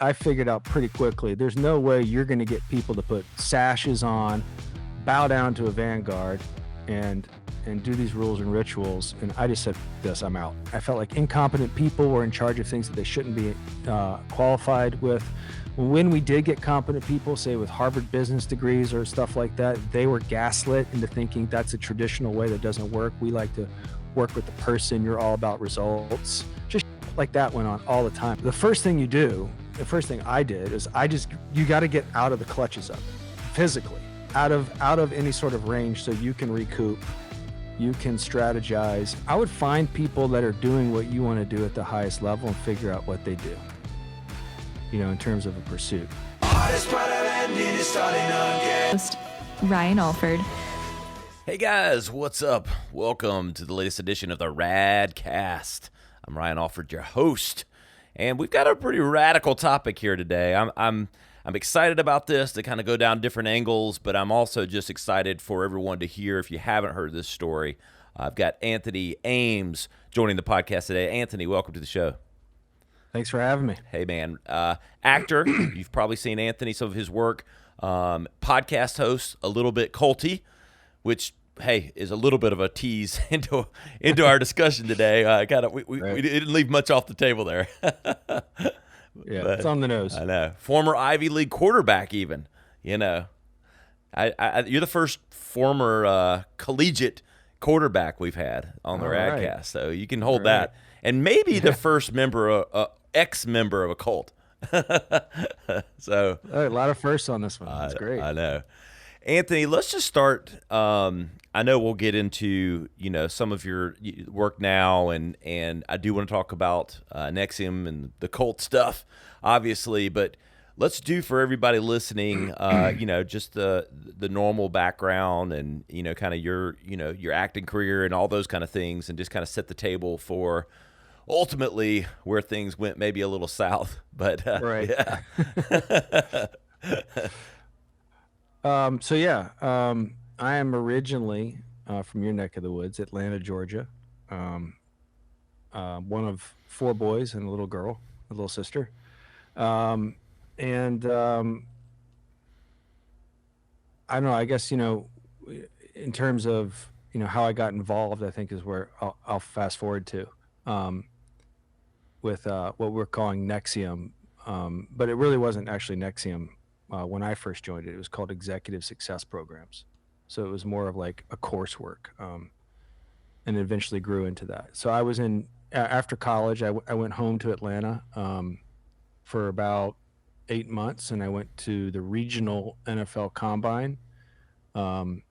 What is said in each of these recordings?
I figured out pretty quickly, there's no way you're going to get people to put sashes on, bow down to a vanguard, and do these rules and rituals. And I just said, this, I'm out. I felt like incompetent people were in charge of things that they shouldn't be qualified with. When we did get competent people, say with Harvard business degrees or stuff like that, they were gaslit into thinking that's a traditional way that doesn't work. We like to work with the person. You're all about results. Just like that went on all the time. The first thing I did is you got to get out of the clutches of it, physically, out of any sort of range, so you can recoup. You can strategize. I would find people that are doing what you want to do at the highest level and figure out what they do, in terms of a pursuit. Host Ryan Alford. Hey guys, what's up? Welcome to the latest edition of the Radcast. I'm Ryan Alford, your host, and we've got a pretty radical topic here today. I'm excited about this to kind of go down different angles, but I'm also just excited for everyone to hear if you haven't heard this story. I've got Anthony Ames joining the podcast today. Anthony, welcome to the show. Thanks for having me. Hey, man. Actor, you've probably seen Anthony, some of his work. Podcast host, A Little Bit Culty, which, hey, is a little bit of a tease into our discussion today. We didn't leave much off the table there. Yeah, it's on the nose. I know. Former Ivy League quarterback, even. You're the first former collegiate quarterback we've had on the Radcast, right. So you can hold that. And maybe the first ex-member of a cult. So a lot of firsts on this one. That's great. I know. Anthony, let's just start. I know we'll get into some of your work now, and I do want to talk about NXIVM and the cult stuff, obviously. But let's do for everybody listening, just the normal background and kind of your acting career and all those kind of things, and just kind of set the table for ultimately where things went maybe a little south. But right. Yeah. I am originally from your neck of the woods, Atlanta, Georgia. One of four boys and a little girl, a little sister. I don't know, I guess, in terms of, how I got involved, I think is where I'll fast forward to with what we're calling NXIVM. But it really wasn't actually NXIVM. When I first joined it, it was called Executive Success Programs. So it was more of like a coursework, and eventually grew into that. So I was after college, I went home to Atlanta for about 8 months, and I went to the regional NFL Combine to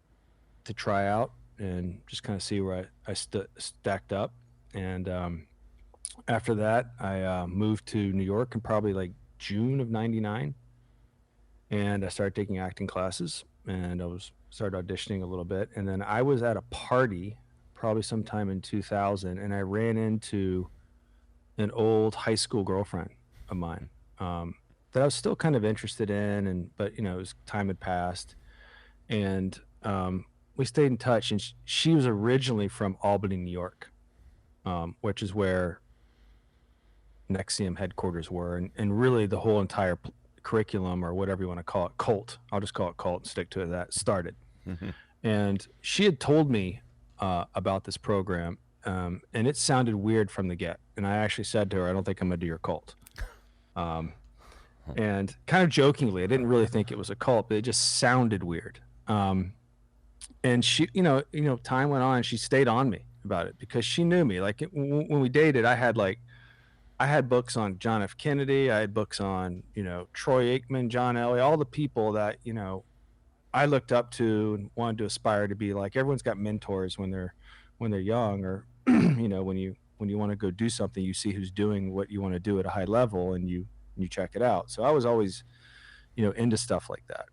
try out and just kind of see where I stacked up. And after that, I moved to New York in probably like June of '99. And I started taking acting classes, and started auditioning a little bit. And then I was at a party probably sometime in 2000, and I ran into an old high school girlfriend of mine that I was still kind of interested in, but time had passed, and we stayed in touch. And she was originally from Albany, New York, which is where NXIVM headquarters were, and really the whole entire curriculum, or whatever you want to call it, cult, I'll just call it cult and stick to it, that started. Mm-hmm. And she had told me about this program, and it sounded weird from the get. And I actually said to her, I don't think I'm gonna do your cult. And kind of jokingly, I didn't really think it was a cult, but it just sounded weird. And she, time went on, and she stayed on me about it because she knew me. Like when we dated, I had books on John F. Kennedy. I had books on, Troy Aikman, John Elway, all the people that, I looked up to and wanted to aspire to be like. Everyone's got mentors when they're young, or, when you want to go do something, you see who's doing what you want to do at a high level, and you check it out. So I was always, into stuff like that.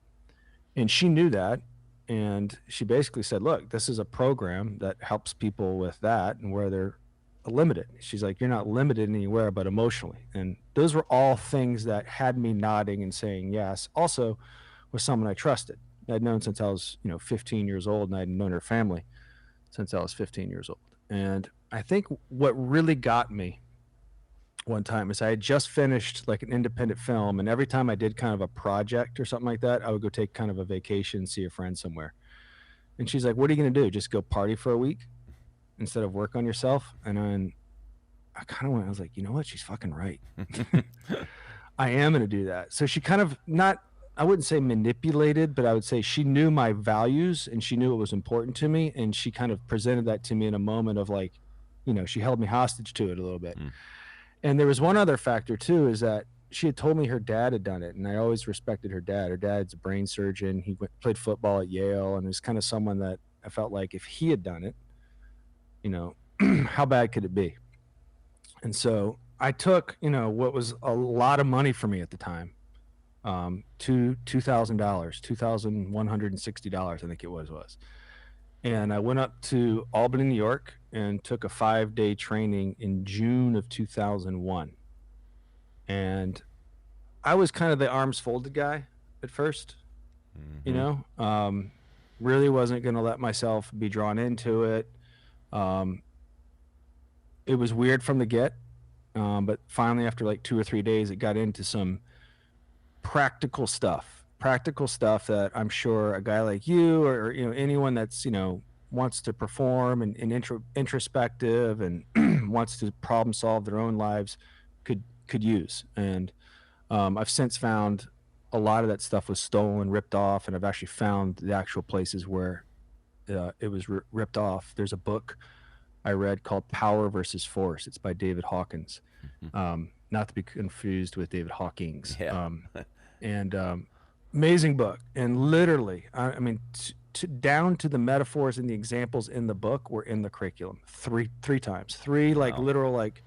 And she knew that. And she basically said, look, this is a program that helps people with that, and where they're limited. She's like, you're not limited anywhere but emotionally. And those were all things that had me nodding and saying yes. Also was someone I trusted. I'd known since I was 15 years old, and I'd known her family since I was 15 years old. And I think what really got me one time is I had just finished like an independent film, and every time I did kind of a project or something like that, I would go take kind of a vacation, see a friend somewhere. And she's like, "What are you gonna do? Just go party for a week instead of work on yourself?" And then I kind of went, I was like, you know what? She's fucking right. I am gonna do that. So she kind of not, I wouldn't say manipulated, but I would say she knew my values and she knew it was important to me, and she kind of presented that to me in a moment of like, she held me hostage to it a little bit. And there was one other factor too, is that she had told me her dad had done it, and I always respected her dad. Her dad's a brain surgeon. He played football at Yale, and was kind of someone that I felt like if he had done it, how bad could it be? And so I took, what was a lot of money for me at the time, $2,000, $2,160, I think it was. And I went up to Albany, New York, and took a 5-day training in June of 2001. And I was kind of the arms folded guy at first, really wasn't going to let myself be drawn into it. It was weird from the get, but finally after like 2 or 3 days, it got into some practical stuff that I'm sure a guy like you or anyone that's wants to perform and introspective and wants to problem solve their own lives could use. And I've since found a lot of that stuff was stolen, ripped off, and I've actually found the actual places where it was ripped off. There's a book I read called Power versus Force. It's by David Hawkins, not to be confused with David Hawkins. Yeah. And amazing book. And literally, I mean, down to the metaphors and the examples in the book were in the curriculum three times, like Wow. literal like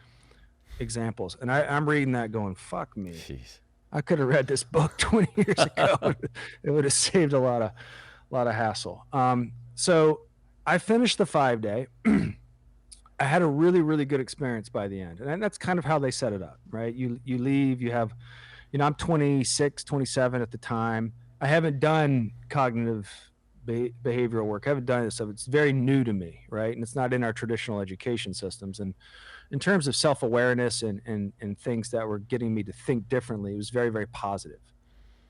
examples. And I'm reading that going, fuck me. Jeez. I could have read this book 20 years ago. It would have saved a lot of hassle. So I finished the 5-day. I had a really, really good experience by the end. And that's kind of how they set it up, right? You leave, you have, I'm 26, 27 at the time. I haven't done cognitive behavioral work. I haven't done this stuff. It's very new to me, right? And it's not in our traditional education systems. And in terms of self-awareness and things that were getting me to think differently, it was very, very positive.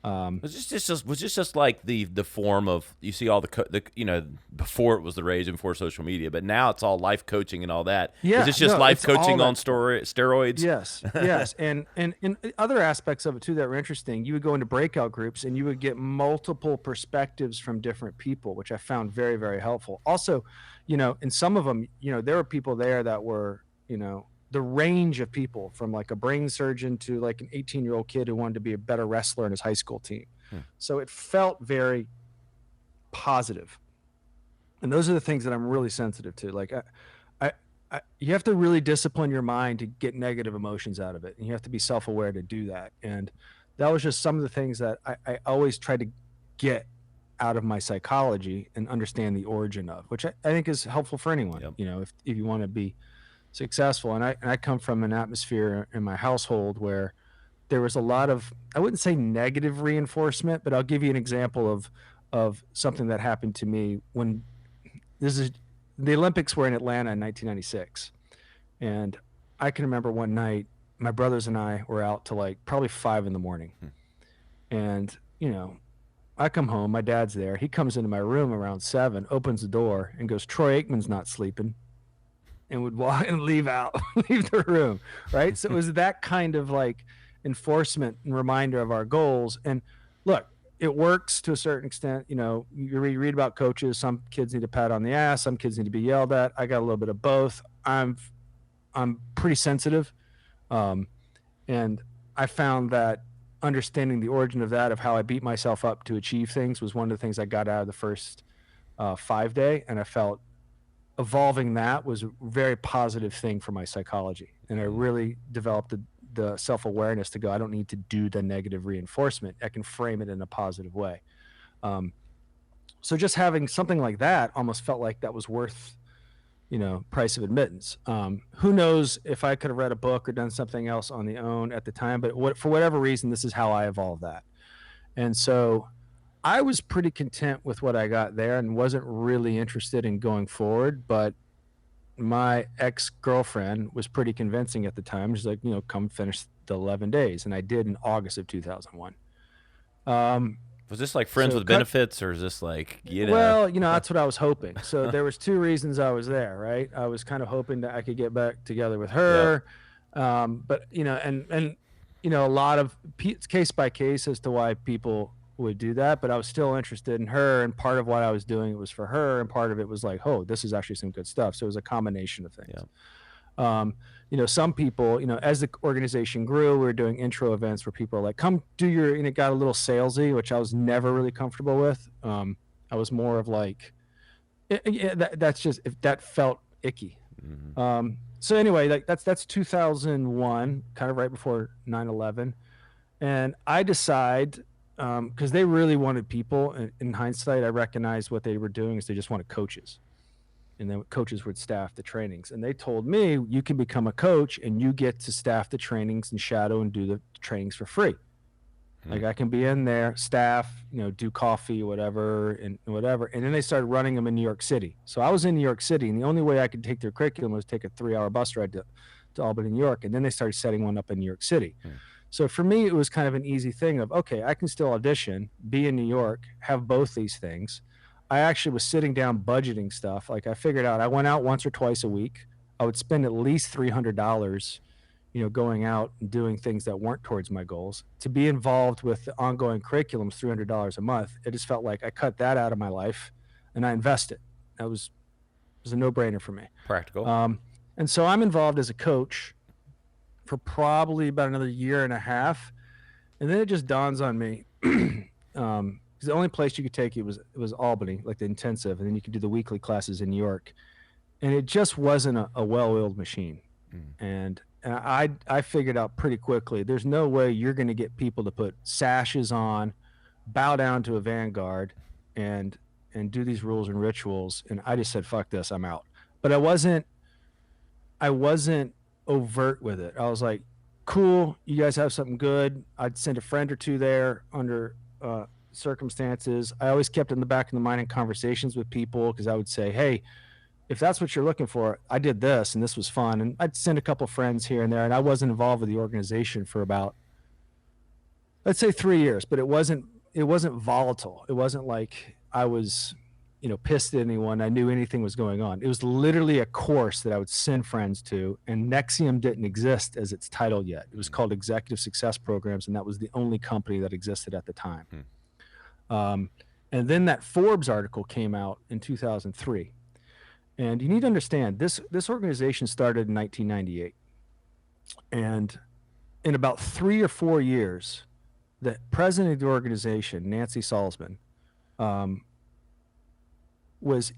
Was this just like the form of, you see all the before it was the rage and before social media, but now it's all life coaching and all that. Yeah, is this just life coaching on steroids? Yes. And other aspects of it too that were interesting. You would go into breakout groups and you would get multiple perspectives from different people, which I found very, very helpful. Also, in some of them, there were people there that were, the range of people from like a brain surgeon to like an 18-year-old kid who wanted to be a better wrestler in his high school team. So it felt very positive. And those are the things that I'm really sensitive to. Like you have to really discipline your mind to get negative emotions out of it. And you have to be self-aware to do that. And that was just some of the things that I always try to get out of my psychology and understand the origin of, which I think is helpful for anyone. Yep. If you want to be successful. And I come from an atmosphere in my household where there was a lot of, I wouldn't say negative reinforcement, but I'll give you an example of something that happened to me when the Olympics were in Atlanta in 1996. And I can remember one night, my brothers and I were out till like probably 5 a.m. And, I come home, my dad's there. He comes into my room around 7, opens the door and goes, "Troy Aikman's not sleeping." And would walk and leave the room, right? So it was that kind of like enforcement and reminder of our goals. And look, it works to a certain extent. You read about coaches. Some kids need a pat on the ass. Some kids need to be yelled at. I got a little bit of both. I'm pretty sensitive, and I found that understanding the origin of that, of how I beat myself up to achieve things, was one of the things I got out of the first 5-day, and I felt evolving that was a very positive thing for my psychology. And I really developed the self-awareness to go, I don't need to do the negative reinforcement. I can frame it in a positive way. So just having something like that almost felt like that was worth, price of admittance. Who knows if I could have read a book or done something else on the own at the time, but for whatever reason, this is how I evolved that. And so I was pretty content with what I got there and wasn't really interested in going forward. But my ex-girlfriend was pretty convincing at the time. She's like, come finish the 11 days. And I did in August of 2001. Was this like friends So with benefits, or is this like, well, that's what I was hoping. So there was two reasons I was there, right? I was kind of hoping that I could get back together with her. But, a lot of it's case by case as to why people would do that. But I was still interested in her. And part of what I was doing was for her. And part of it was like, oh, this is actually some good stuff. So it was a combination of things. Some people, as the organization grew, we were doing intro events where people are like, come do your, and it got a little salesy, which I was never really comfortable with. I was more of like, that's just, if that felt icky. So anyway, like that's 2001, kind of right before 9/11. And I decide, because they really wanted people, in hindsight, I recognized what they were doing is they just wanted coaches. And then coaches would staff the trainings. And they told me, you can become a coach and you get to staff the trainings and shadow and do the trainings for free. Like I can be in there, staff, do coffee, whatever. And then they started running them in New York City. So I was in New York City, and the only way I could take their curriculum was take a 3-hour bus ride to Albany, New York. And then they started setting one up in New York City. So for me, it was kind of an easy thing of, okay, I can still audition, be in New York, have both these things. I actually was sitting down budgeting stuff. Like I figured out I went out once or twice a week. I would spend at least $300, going out and doing things that weren't towards my goals. To be involved with the ongoing curriculums, $300 a month, it just felt like I cut that out of my life and I invested. It was a no-brainer for me. Practical. And so I'm involved as a coach for probably about another year and a half. And then it just dawns on me, because the only place you could take it was Albany, like the intensive, and then you could do the weekly classes in New York. And it just wasn't a well-oiled machine. And I figured out pretty quickly, there's no way you're going to get people to put sashes on, bow down to a vanguard, and do these rules and rituals. And I just said, fuck this, I'm out. But I wasn't overt with it. I was like, cool, you guys have something good. I'd send a friend or two there under circumstances. I always kept it in the back of the mind in conversations with people, because I would say, hey, if that's what you're looking for, I did this and this was fun. And I'd send a couple friends here and there. And I wasn't involved with the organization for about, let's say 3 years, but it wasn't volatile. It wasn't like I was, pissed at anyone. I knew anything was going on. It was literally a course that I would send friends to, and NXIVM didn't exist as its title yet. It was called Executive Success Programs, and that was the only company that existed at the time. And then that Forbes article came out in 2003. And you need to understand, this organization started in 1998. And in about 3 or 4 years, the president of the organization, Nancy Salzman, was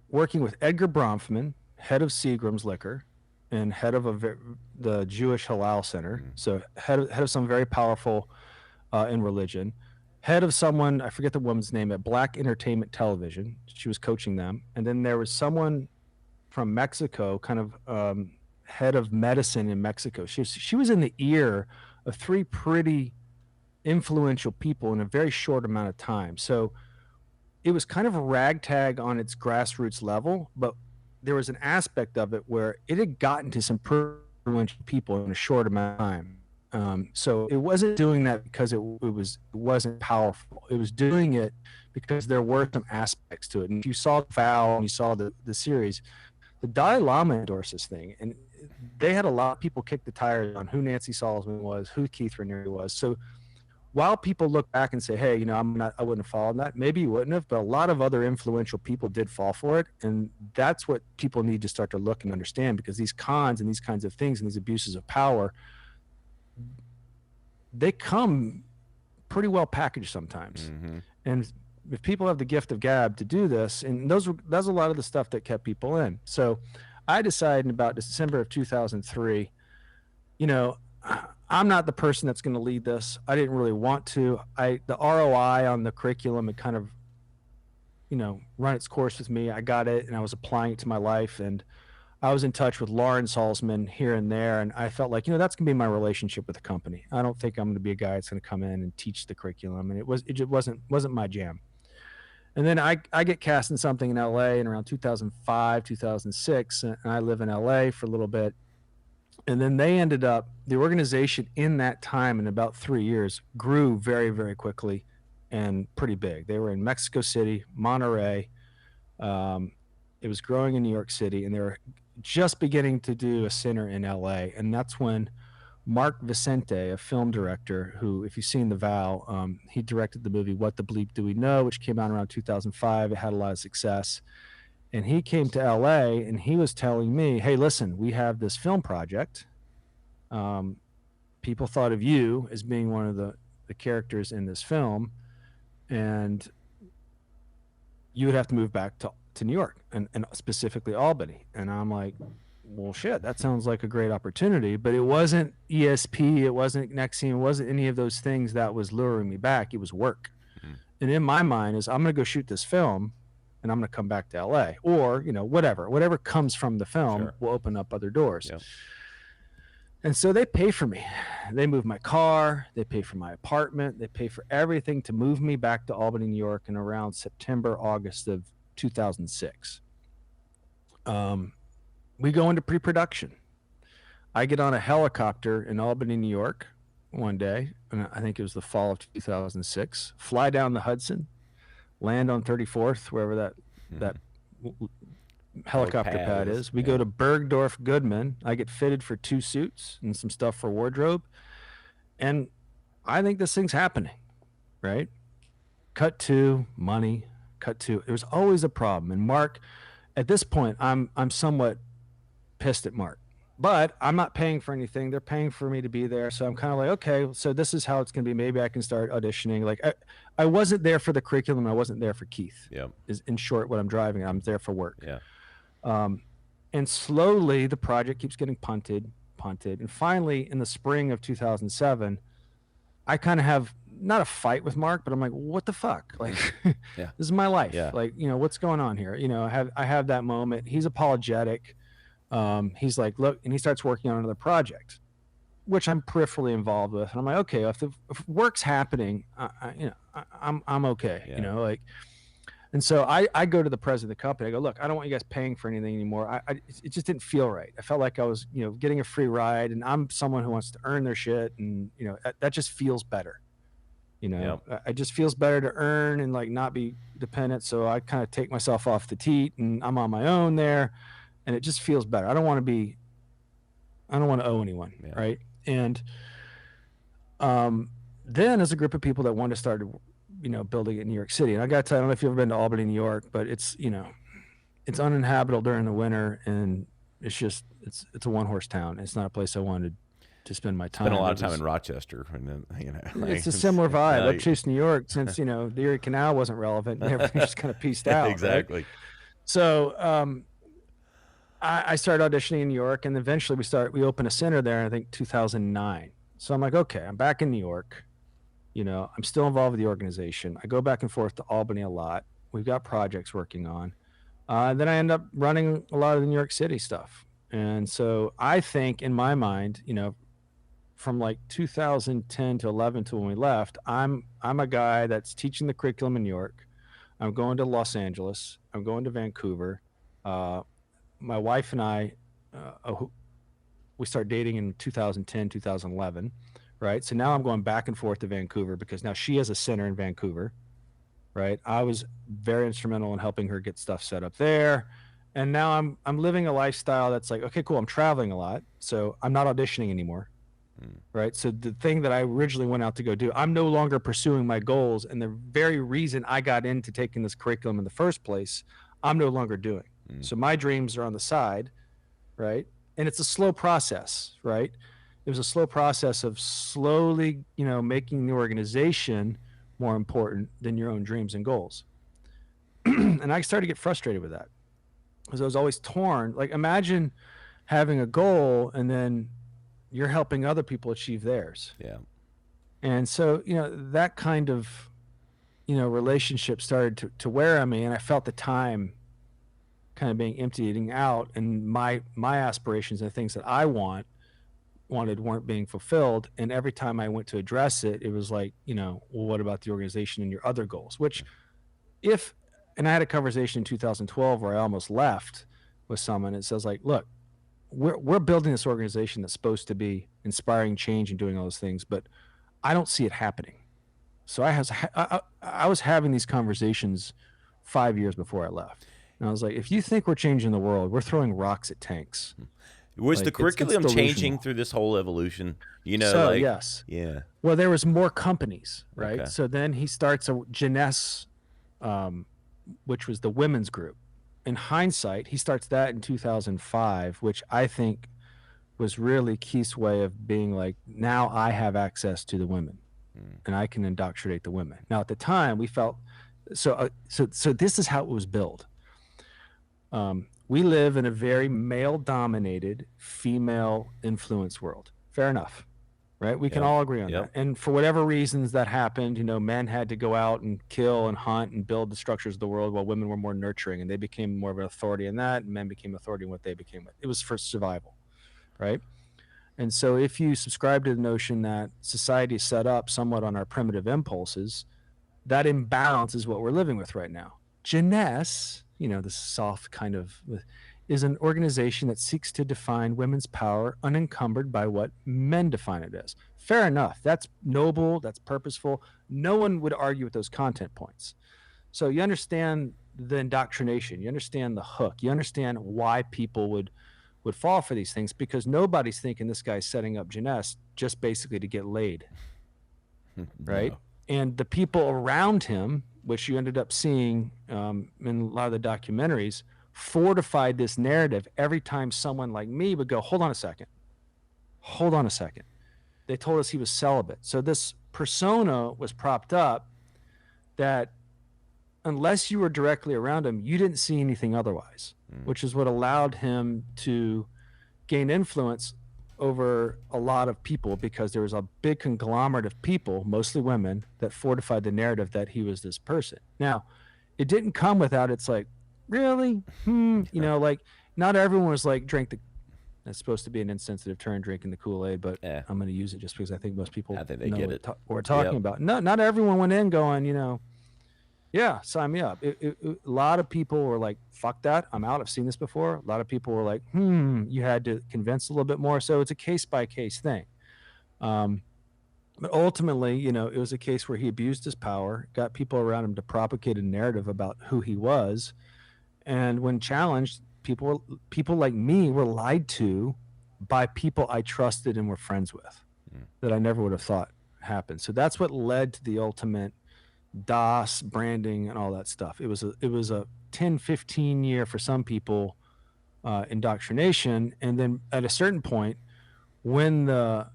working with Edgar Bronfman, head of Seagram's Liquor and head of the Jewish Halal Center. So head of some very powerful in religion. Head of someone, I forget the woman's name, at Black Entertainment Television. She was coaching them. And then there was someone from Mexico, kind of head of medicine in Mexico. She was in the ear of 3 pretty influential people in a very short amount of time. So it was kind of a ragtag on its grassroots level, but there was an aspect of it where it had gotten to some influential people in a short amount of time. So it wasn't doing that because it wasn't powerful. It was doing it because there were some aspects to it. And if you saw the vow and you saw the series, the Dalai Lama endorsed this thing, and they had a lot of people kick the tires on who Nancy Salzman was, who Keith Raniere was. So while people look back and say, hey, I wouldn't have followed that, maybe you wouldn't have, but a lot of other influential people did fall for it. And that's what people need to start to look and understand, because these cons and these kinds of things and these abuses of power, they come pretty well packaged sometimes. And if people have the gift of gab to do this, and that's a lot of the stuff that kept people in. So I decided in about December of 2003, I'm not the person that's going to lead this. I didn't really want to. The ROI on the curriculum had kind of, run its course with me. I got it and I was applying it to my life, and I was in touch with Lauren Salzman here and there. And I felt like, that's going to be my relationship with the company. I don't think I'm going to be a guy that's going to come in and teach the curriculum. And it wasn't my jam. And then I get cast in something in LA in around 2005, 2006, and I live in LA for a little bit. And then the organization in that time, in about 3 years, grew very, very quickly and pretty big. They were in Mexico City, Monterey. It was growing in New York City, and they were just beginning to do a center in LA. And that's when Mark Vicente, a film director who, if you've seen The Vow, he directed the movie What the Bleep Do We Know, which came out around 2005. It had a lot of success. And he came to LA and he was telling me, hey, listen, we have this film project. People thought of you as being one of the characters in this film, and you would have to move back to New York and specifically Albany. And I'm like, well, shit, that sounds like a great opportunity, but it wasn't ESP, it wasn't NXIVM, it wasn't any of those things that was luring me back. It was work. Mm-hmm. And in my mind is I'm going to go shoot this film and I'm going to come back to LA, or, whatever comes from the film will open up other doors. Yep. And so they pay for me. They move my car, they pay for my apartment, they pay for everything to move me back to Albany, New York in around September, August of 2006. We go into pre-production. I get on a helicopter in Albany, New York one day, and I think it was the fall of 2006, fly down the Hudson, land on 34th, wherever that helicopter pad is. We go to Bergdorf Goodman. I get fitted for 2 suits and some stuff for wardrobe. And I think this thing's happening, right? Cut to money, there's always a problem. And Mark, at this point, I'm somewhat pissed at Mark, but I'm not paying for anything. They're paying for me to be there. So I'm kind of like, okay, so this is how it's going to be. Maybe I can start auditioning. Like I wasn't there for the curriculum. I wasn't there for Keith. Yeah. Is in short what I'm driving. I'm there for work. Yeah. And slowly the project keeps getting punted. And finally in the spring of 2007, I kind of have not a fight with Mark, but I'm like, what the fuck? Like, this is my life. Yeah. Like, what's going on here? I have that moment. He's apologetic. He's like, look, and he starts working on another project, which I'm peripherally involved with. And I'm like, okay, if work's happening, I'm okay, yeah. And so I go to the president of the company. I go, look, I don't want you guys paying for anything anymore. It just didn't feel right. I felt like I was, getting a free ride, and I'm someone who wants to earn their shit. And, that just feels better. Yep. It just feels better to earn and like not be dependent. So I kind of take myself off the teat and I'm on my own there. And it just feels better. I don't want to owe anyone. Yeah. Right. And then there's a group of people that want to start, building it in New York City. And I got to tell you, I don't know if you've ever been to Albany, New York, but it's, it's uninhabitable during the winter. And it's a one-horse town. It's not a place I wanted to spend my time. Spent a lot of time in Rochester. And then, it's a similar vibe. I've chased New York since, the Erie Canal wasn't relevant. Everything just kind of pieced out. Exactly. Right? So, I started auditioning in New York, and eventually we opened a center there in, I think, 2009. So I'm like, okay, I'm back in New York. I'm still involved with the organization. I go back and forth to Albany a lot. We've got projects working on. Then I end up running a lot of the New York City stuff. And so I think in my mind, from like 2010 to 11 to when we left, I'm a guy that's teaching the curriculum in New York. I'm going to Los Angeles. I'm going to Vancouver. My wife and I, we started dating in 2010, 2011, right? So now I'm going back and forth to Vancouver because now she has a center in Vancouver, right? I was very instrumental in helping her get stuff set up there. And now I'm living a lifestyle that's like, okay, cool. I'm traveling a lot. So I'm not auditioning anymore, right? So the thing that I originally went out to go do, I'm no longer pursuing my goals. And the very reason I got into taking this curriculum in the first place, I'm no longer doing. So my dreams are on the side, right? And it's a slow process, right? It was a slow process of slowly, making the organization more important than your own dreams and goals. And I started to get frustrated with that because I was always torn. Like, imagine having a goal and then you're helping other people achieve theirs. Yeah. And so, that kind of, relationship started to wear on me, and I felt the time kind of being emptying out, and my aspirations and the things that I wanted weren't being fulfilled. And every time I went to address it, it was like, well, what about the organization and your other goals? Which if, and I had a conversation in 2012 where I almost left with someone. It says like, look, we're building this organization that's supposed to be inspiring change and doing all those things, but I don't see it happening. So I was having these conversations 5 years before I left. And I was like, if you think we're changing the world, we're throwing rocks at tanks. Was the Like it's curriculum changing delusional. through this whole evolution? So yes. Yeah. Well, there was more companies, right? Okay. So then he starts a Jeunesse, which was the women's group. In hindsight, he starts that in 2005, which I think was really Keith's way of being like, now I have access to the women and I can indoctrinate the women. Now at the time we felt so this is how it was built. We live in a very male dominated, female influence world. Fair enough. Right? We can all agree on that. And for whatever reasons that happened, men had to go out and kill and hunt and build the structures of the world while women were more nurturing, and they became more of an authority in that, and men became authority in what they became. It was for survival, right? And so if you subscribe to the notion that society is set up somewhat on our primitive impulses, that imbalance is what we're living with right now. Jeunesse, this soft kind of, is an organization that seeks to define women's power unencumbered by what men define it as. Fair enough. That's noble. That's purposeful. No one would argue with those content points. So you understand the indoctrination. You understand the hook. You understand why people would fall for these things, because nobody's thinking this guy's setting up Jeunesse just basically to get laid. Right? No. And the people around him, which you ended up seeing in a lot of the documentaries, fortified this narrative every time someone like me would go, hold on a second. They told us he was celibate. So this persona was propped up that unless you were directly around him, you didn't see anything otherwise, which is what allowed him to gain influence over a lot of people, because there was a big conglomerate of people, mostly women, that fortified the narrative that he was this person. Now, it didn't come without, it's like, really? Like not everyone was like, that's supposed to be an insensitive term, drinking the Kool-Aid, but I'm going to use it just because I think most people I think they get it. What we're talking about. No, not everyone went in going, yeah, sign me up. A lot of people were like, fuck that, I'm out. I've seen this before. A lot of people were like, you had to convince a little bit more. So it's a case-by-case thing. But ultimately, it was a case where he abused his power, got people around him to propagate a narrative about who he was. And when challenged, people like me were lied to by people I trusted and were friends with that I never would have thought happened. So that's what led to the ultimate DOS branding and all that stuff. It was a 10, 15 year for some people indoctrination. And then at a certain point, when the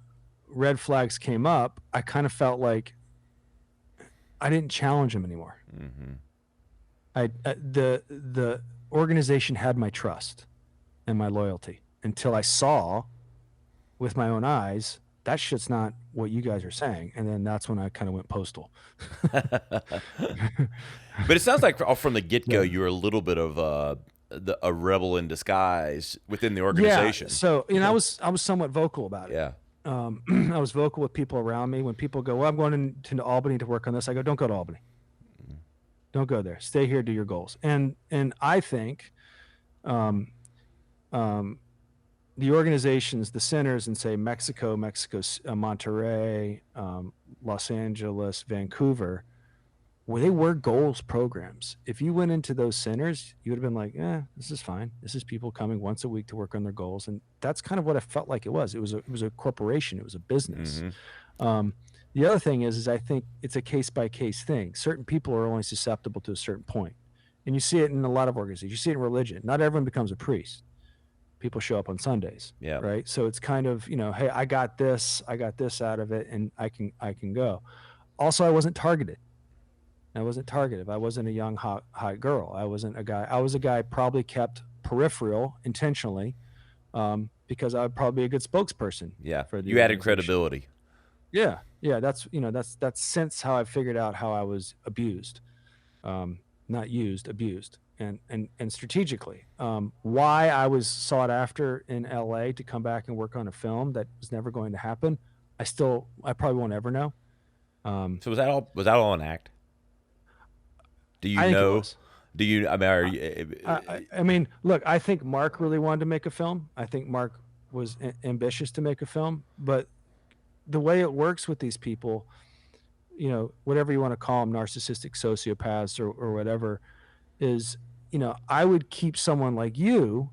red flags came up, I kind of felt like I didn't challenge him anymore. The organization had my trust and my loyalty until I saw with my own eyes that shit's not what you guys are saying. And then that's when I kind of went postal. But it sounds like from the get-go, you were a little bit of a rebel in disguise within the organization. Yeah. So, I was somewhat vocal about it. Yeah. I was vocal with people around me. When people go, well, I'm going to Albany to work on this, I go, don't go to Albany. Don't go there. Stay here, do your goals. And I think the organizations, the centers in, say, Mexico, Monterrey, Los Angeles, Vancouver, where they were goals programs. If you went into those centers, you would have been like, this is fine. This is people coming once a week to work on their goals. And that's kind of what I felt like it was. It was a corporation. It was a business. The other thing is I think it's a case-by-case thing. Certain people are only susceptible to a certain point. And you see it in a lot of organizations. You see it in religion. Not everyone becomes a priest. People show up on Sundays, right? So it's kind of, hey, I got this out of it, and I can go. Also, I wasn't targeted. I wasn't a young hot girl. I was a guy probably kept peripheral intentionally, because I would probably be a good spokesperson. Yeah, for the you added credibility. Yeah. That's since how I figured out how I was abused, not used, abused. And strategically, why I was sought after in LA to come back and work on a film that was never going to happen, I probably won't ever know. So was that all an act? Do you I think it know? was. Do you? I mean, are you, I mean, look, I think Mark really wanted to make a film. I think Mark was ambitious to make a film, but the way it works with these people, whatever you want to call them, narcissistic sociopaths or whatever, is, I would keep someone like you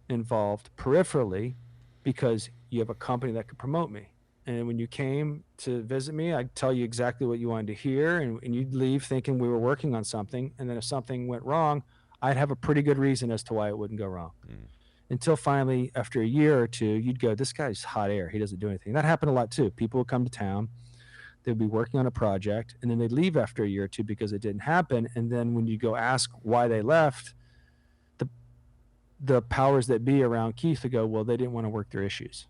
involved peripherally because you have a company that could promote me. And when you came to visit me, I'd tell you exactly what you wanted to hear, and you'd leave thinking we were working on something. And then if something went wrong, I'd have a pretty good reason as to why it wouldn't go wrong. Until finally, after a year or two, you'd go, this guy's hot air. He doesn't do anything. That happened a lot too. People would come to town, they'd be working on a project, and then they'd leave after a year or two because it didn't happen. And then when you go ask why they left, the powers that be around Keith would go, well, they didn't want to work their issues.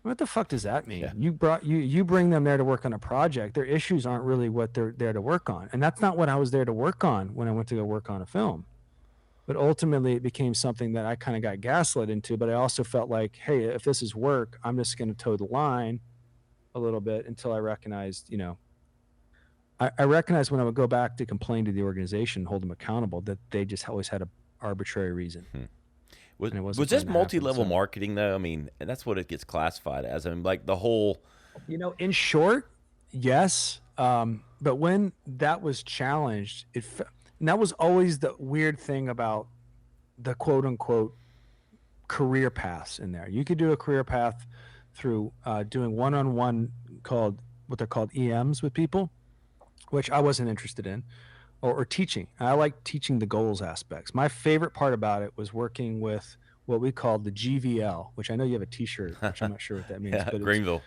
What the fuck does that mean? Yeah. You bring them there to work on a project. Their issues aren't really what they're there to work on. And that's not what I was there to work on when I went to go work on a film. But ultimately it became something that I kind of got gaslit into, but I also felt like, hey, if this is work, I'm just going to toe the line a little bit until I recognized, I recognized when I would go back to complain to the organization, hold them accountable, that they just always had a arbitrary reason. Was this multi-level marketing though? I mean, and that's what it gets classified as. I mean, like the whole. In short, yes. But when that was challenged, and that was always the weird thing about the quote unquote career paths in there. You could do a career path through doing one-on-one what they're called EMs with people, which I wasn't interested in. Or teaching. I like teaching the goals aspects. My favorite part about it was working with what we called the GVL, which I know you have a T-shirt, which I'm not sure what that means. Yeah, but Greenville.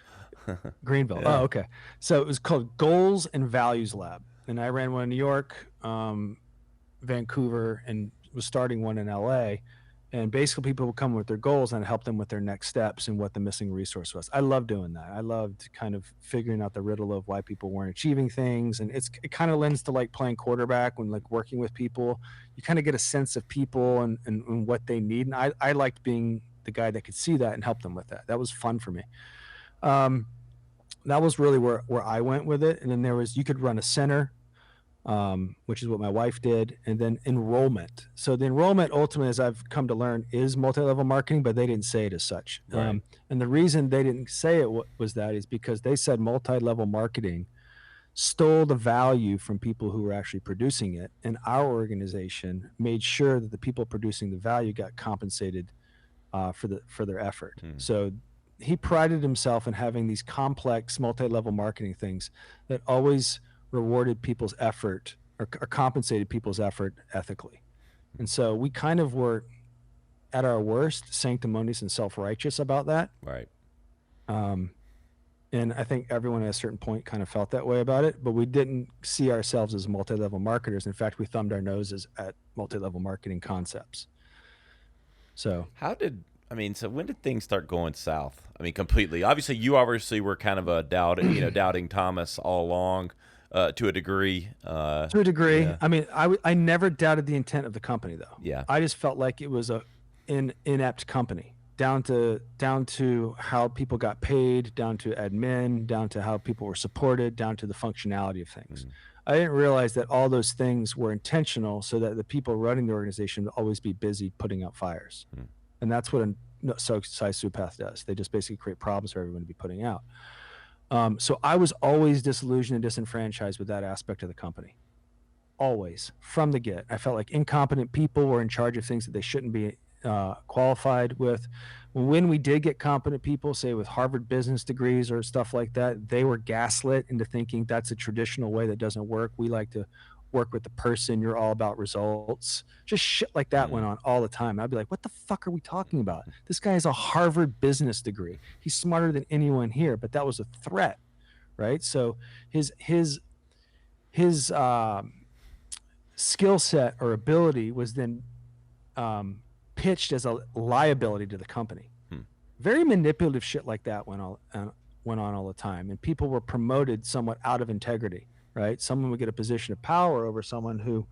Greenville. Yeah. Oh, okay. So it was called Goals and Values Lab, and I ran one in New York, Vancouver, and was starting one in LA. And basically people would come with their goals and help them with their next steps and what the missing resource was. I love doing that. I loved kind of figuring out the riddle of why people weren't achieving things. And it kind of lends to like playing quarterback when like working with people. You kind of get a sense of people and what they need. And I liked being the guy that could see that and help them with that. That was fun for me. That was really where I went with it. And then you could run a center, which is what my wife did, and then enrollment. So the enrollment ultimately, as I've come to learn, is multi-level marketing, but they didn't say it as such. Right. And the reason they didn't say it is because they said multi-level marketing stole the value from people who were actually producing it. And our organization made sure that the people producing the value got compensated for their effort. So he prided himself in having these complex multi-level marketing things that always rewarded people's effort or compensated people's effort ethically. And so we kind of were at our worst sanctimonious and self-righteous about that. Right. And I think everyone at a certain point kind of felt that way about it, but we didn't see ourselves as multi-level marketers. In fact, we thumbed our noses at multi-level marketing concepts. So so when did things start going south? I mean, completely. Obviously, you were kind of a doubting Thomas all along. To a degree. To a degree. Yeah. I mean, I never doubted the intent of the company, though. Yeah. I just felt like it was an inept company, down to how people got paid, down to admin, down to how people were supported, down to the functionality of things. I didn't realize that all those things were intentional so that the people running the organization would always be busy putting out fires. And that's what a sociopath does. They just basically create problems for everyone to be putting out. So I was always disillusioned and disenfranchised with that aspect of the company. Always, from the get. I felt like incompetent people were in charge of things that they shouldn't be qualified with. When we did get competent people, say with Harvard business degrees or stuff like that, they were gaslit into thinking that's a traditional way that doesn't work. We like to work with the person. You're all about results. Just shit like that went on all the time. I'd be like, what the fuck are we talking about? This guy has a Harvard business degree. He's smarter than anyone here, but that was a threat, right? So his skill set or ability was then pitched as a liability to the company. Very manipulative shit like that went on all the time, and people were promoted somewhat out of integrity. Right? Someone would get a position of power over someone who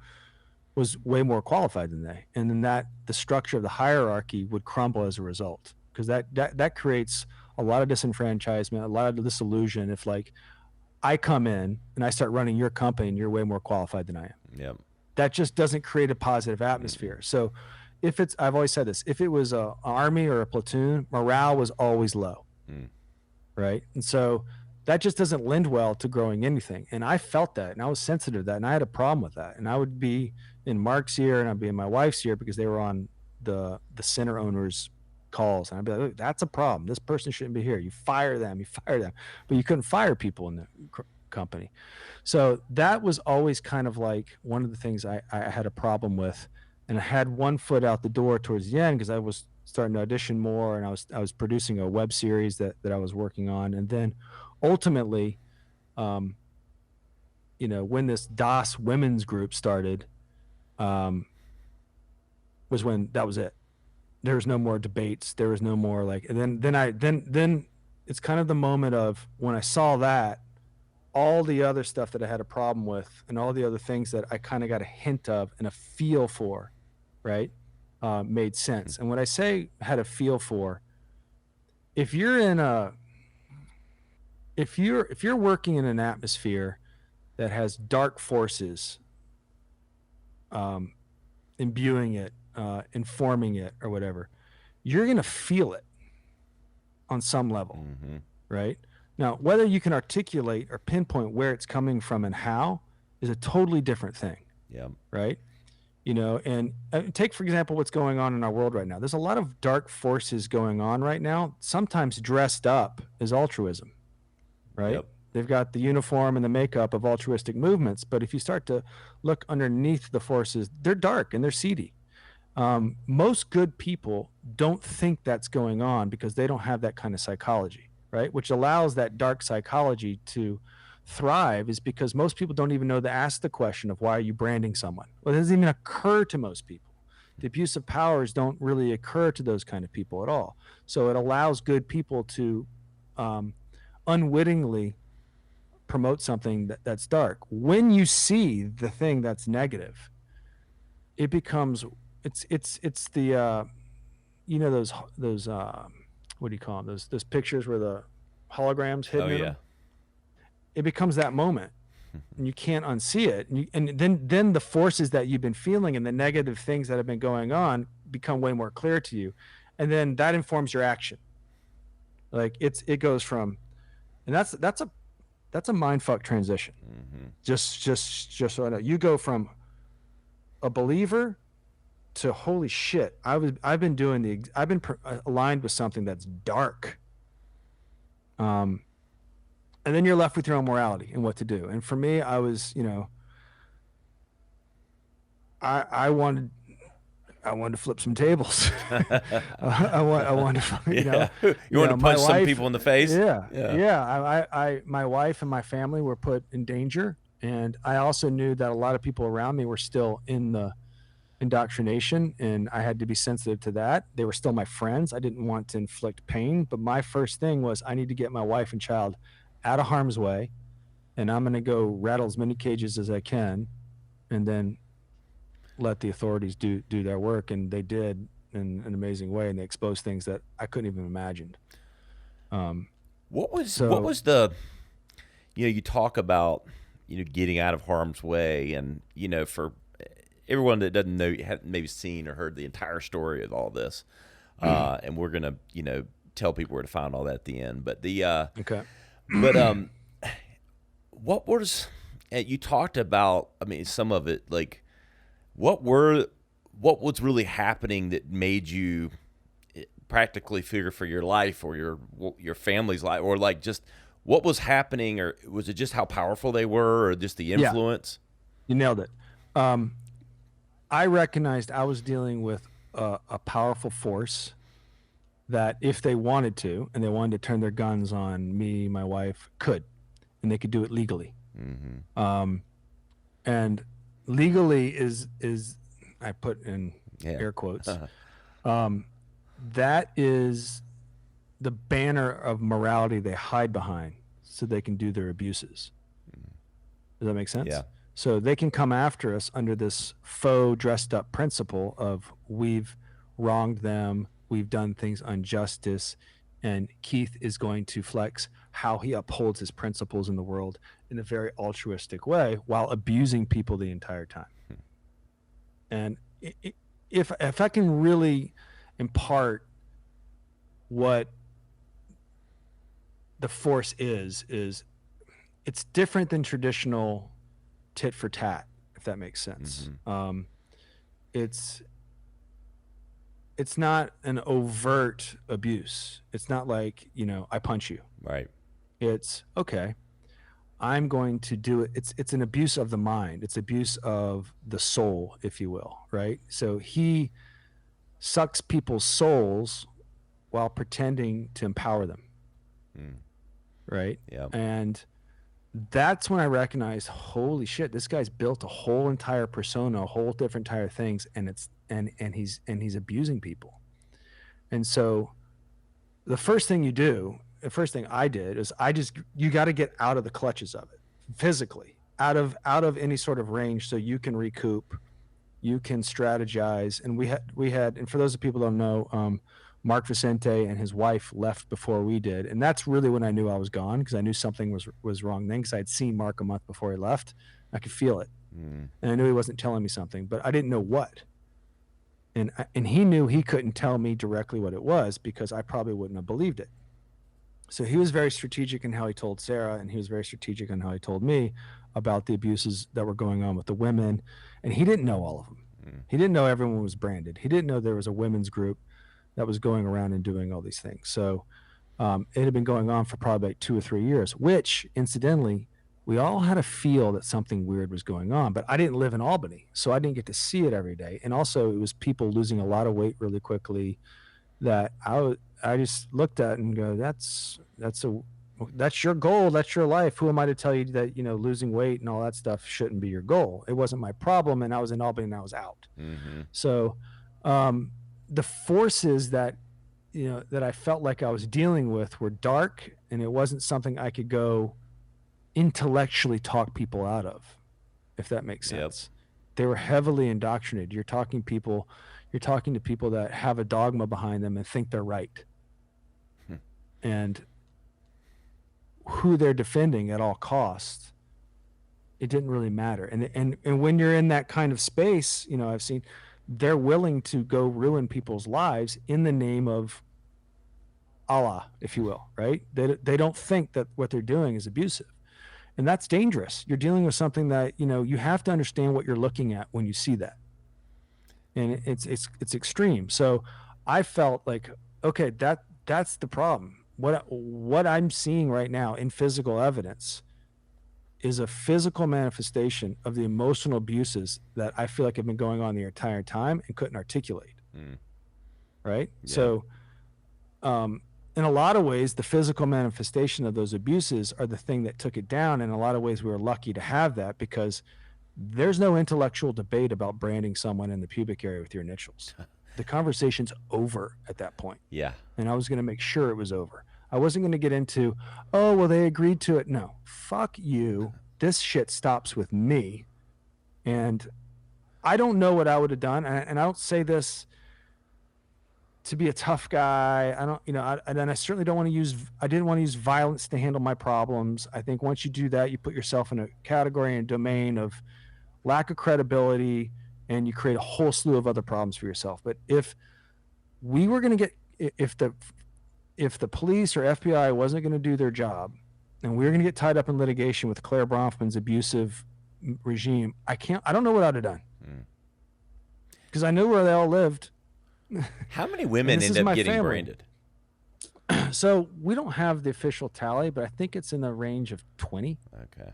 was way more qualified than they. And then the structure of the hierarchy would crumble as a result, because that creates a lot of disenfranchisement, a lot of disillusion. If like I come in and I start running your company and you're way more qualified than I am. Yep. That just doesn't create a positive atmosphere. So if it's, I've always said this, if it was a army or a platoon, morale was always low. Right. And so that just doesn't lend well to growing anything. And I felt that, and I was sensitive to that, and I had a problem with that. And I would be in Mark's ear and I'd be in my wife's ear because they were on the center owners calls. And I'd be like, look, that's a problem. This person shouldn't be here. You fire them, but you couldn't fire people in the company. So that was always kind of like one of the things I had a problem with. And I had one foot out the door towards the end because I was starting to audition more, and I was producing a web series that I was working on. And then ultimately, when this DOS women's group started, was when that was it. There was no more debates. There was no more like, and then it's kind of the moment of when I saw that, all the other stuff that I had a problem with and all the other things that I kind of got a hint of and a feel for, right, made sense. And when I say had a feel for, if you're working in an atmosphere that has dark forces imbuing it, informing it or whatever, you're going to feel it on some level, right? Now, whether you can articulate or pinpoint where it's coming from and how is a totally different thing. Yeah. Right. And take, for example, what's going on in our world right now. There's a lot of dark forces going on right now, sometimes dressed up as altruism, right? Yep. They've got the uniform and the makeup of altruistic movements, but if you start to look underneath the forces, they're dark and they're seedy. Most good people don't think that's going on because they don't have that kind of psychology, right? Which allows that dark psychology to thrive, is because most people don't even know to ask the question of why are you branding someone? Well, it doesn't even occur to most people. The abuse of powers don't really occur to those kind of people at all. So it allows good people to unwittingly promote something that's dark. When you see the thing that's negative, it becomes it's the those what do you call them, those pictures where the holograms hidden in them? It becomes that moment and you can't unsee it. And then the forces that you've been feeling and the negative things that have been going on become way more clear to you. And then that informs your action. Like it goes from, and that's a mindfuck transition. Just so I know, you go from a believer to holy shit. I've been aligned with something that's dark. And then you're left with your own morality and what to do. And for me, I was, I wanted to flip some tables. I wanted to, you want to punch some people in the face. Yeah. My wife and my family were put in danger, and I also knew that a lot of people around me were still in the indoctrination, and I had to be sensitive to that. They were still my friends. I didn't want to inflict pain, but my first thing was I need to get my wife and child out of harm's way, and I'm going to go rattle as many cages as I can, and then let the authorities do their work. And they did in an amazing way, and they exposed things that I couldn't even imagine. What was the, you talk about, getting out of harm's way, and, for everyone that doesn't know, haven't maybe seen or heard the entire story of all this. And we're going to, tell people where to find all that at the end, but okay. But what was, you talked about, I mean, some of it, like what was really happening that made you practically fear for your life or your family's life, or like just what was happening, or was it just how powerful they were, or just the influence? Yeah, you nailed it. I recognized I was dealing with a powerful force that if they wanted to, and they wanted to turn their guns on me, my wife, could, and they could do it legally. And legally is I put in air quotes. That is the banner of morality they hide behind so they can do their abuses. Does that make sense? Yeah. So they can come after us under this faux dressed up principle of we've wronged them, we've done things injustice, and Keith is going to flex how he upholds his principles in the world in a very altruistic way while abusing people the entire time. And if I can really impart what the force is it's different than traditional tit for tat, if that makes sense. It's not an overt abuse. It's not like, I punch you. Right. It's okay, I'm going to do it. It's an abuse of the mind. It's abuse of the soul, if you will, right? So he sucks people's souls while pretending to empower them. Right? Yeah. And that's when I recognized, holy shit, this guy's built a whole entire persona, a whole different entire things, and he's abusing people. And so the first thing I did is you got to get out of the clutches of it physically, out of any sort of range, so you can recoup, you can strategize. And we had, and for those of people who don't know, Mark Vicente and his wife left before we did. And that's really when I knew I was gone, because I knew something was wrong then, because I'd seen Mark a month before he left. I could feel it. And I knew he wasn't telling me something, but I didn't know what. And he knew he couldn't tell me directly what it was, because I probably wouldn't have believed it. So he was very strategic in how he told Sarah, and he was very strategic in how he told me about the abuses that were going on with the women. And he didn't know all of them. He didn't know everyone was branded. He didn't know there was a women's group that was going around and doing all these things. So it had been going on for probably like 2 or 3 years, which incidentally, we all had a feel that something weird was going on, but I didn't live in Albany, so I didn't get to see it every day. And also it was people losing a lot of weight really quickly that I just looked at and go, that's your goal. That's your life. Who am I to tell you that, losing weight and all that stuff shouldn't be your goal? It wasn't my problem. And I was in Albany and I was out. So, the forces that I felt like I was dealing with were dark, and it wasn't something I could go intellectually talk people out of, if that makes sense. They were heavily indoctrinated. You're talking to people that have a dogma behind them and think they're right. And who they're defending at all costs, it didn't really matter. And when you're in that kind of space, I've seen they're willing to go ruin people's lives in the name of Allah, if you will, right? They don't think that what they're doing is abusive. And that's dangerous. You're dealing with something that, you have to understand what you're looking at when you see that. And it's extreme. So I felt like, okay, that's the problem. What I'm seeing right now in physical evidence is a physical manifestation of the emotional abuses that I feel like have been going on the entire time and couldn't articulate. Right? Yeah. So, in a lot of ways, the physical manifestation of those abuses are the thing that took it down. In a lot of ways, we were lucky to have that, because there's no intellectual debate about branding someone in the pubic area with your initials. The conversation's over at that point. Yeah. And I was going to make sure it was over. I wasn't going to get into, oh, well, they agreed to it. No, fuck you. This shit stops with me. And I don't know what I would have done. And I don't say this to be a tough guy. I don't, and I certainly I didn't want to use violence to handle my problems. I think once you do that, you put yourself in a category and domain of lack of credibility, and you create a whole slew of other problems for yourself. But if we were going to if the police or FBI wasn't going to do their job, and we were going to get tied up in litigation with Claire Bronfman's abusive regime, I don't know what I'd have done, because I knew where they all lived. How many women end up getting branded? So we don't have the official tally, but I think it's in the range of 20. Okay.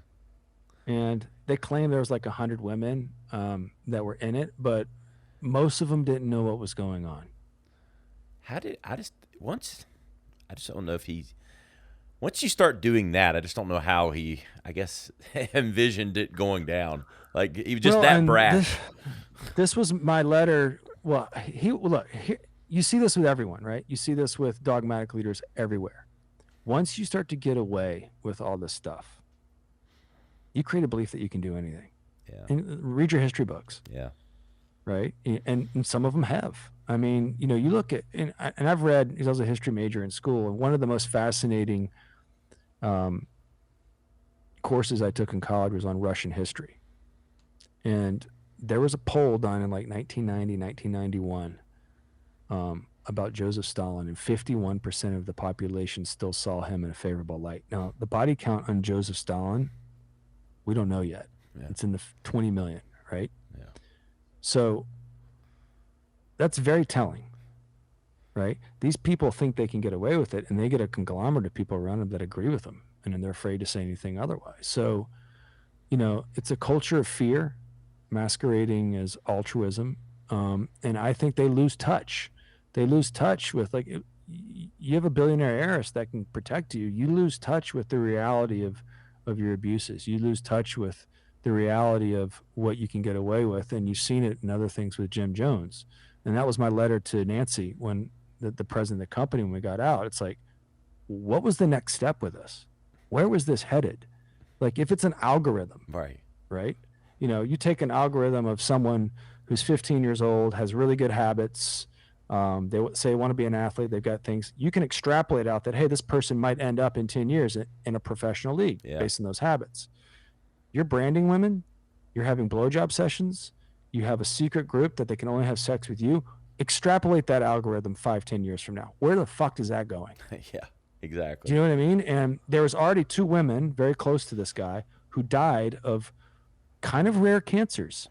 And they claim there was like 100 women that were in it, but most of them didn't know what was going on. I just don't know if once you start doing that, I just don't know how he, I guess, envisioned it going down. Like, he was just that brash. This was my letter. Well, you see this with everyone, right? You see this with dogmatic leaders everywhere. Once you start to get away with all this stuff, you create a belief that you can do anything. Yeah. And read your history books. Yeah. right? And some of them have. I mean, you know, you look at, and I've read, because I was a history major in school, and one of the most fascinating courses I took in college was on Russian history. And there was a poll done in like 1990, 1991 about Joseph Stalin, and 51% of the population still saw him in a favorable light. Now, the body count on Joseph Stalin, we don't know yet. Yeah. It's in the 20 million, right? Yeah. So that's very telling, right? These people think they can get away with it, and they get a conglomerate of people around them that agree with them, and then they're afraid to say anything otherwise. So, you know, it's a culture of fear masquerading as altruism. And I think they lose touch. They lose touch with, like, you have a billionaire heiress that can protect you. You lose touch with the reality of your abuses. You lose touch with the reality of what you can get away with. And you've seen it in other things with Jim Jones. And that was my letter to Nancy, when the president of the company, when we got out. It's like, what was the next step with us? Where was this headed? Like, if it's an algorithm, right? You know, you take an algorithm of someone who's 15 years old, has really good habits. They say want to be an athlete. They've got things. You can extrapolate out that, hey, this person might end up in 10 years in a professional league based on those habits. You're branding women. You're having blowjob sessions. You have a secret group that they can only have sex with you. Extrapolate that algorithm 5-10 years from now. Where the fuck is that going? Yeah, exactly. Do you know what I mean? And there was already 2 women very close to this guy who died of kind of rare cancers.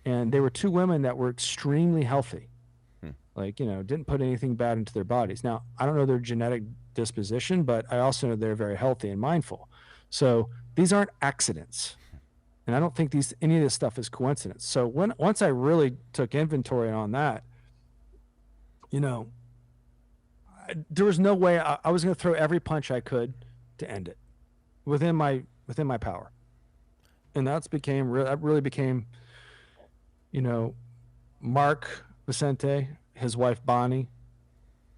And they were 2 women that were extremely healthy. Like, you know, didn't put anything bad into their bodies. Now, I don't know their genetic disposition, but I also know they're very healthy and mindful. So these aren't accidents. And I don't think any of this stuff is coincidence. So once I really took inventory on that, you know, there was no way I was going to throw every punch I could to end it within my power. And that really became, you know, Mark Vicente, his wife Bonnie,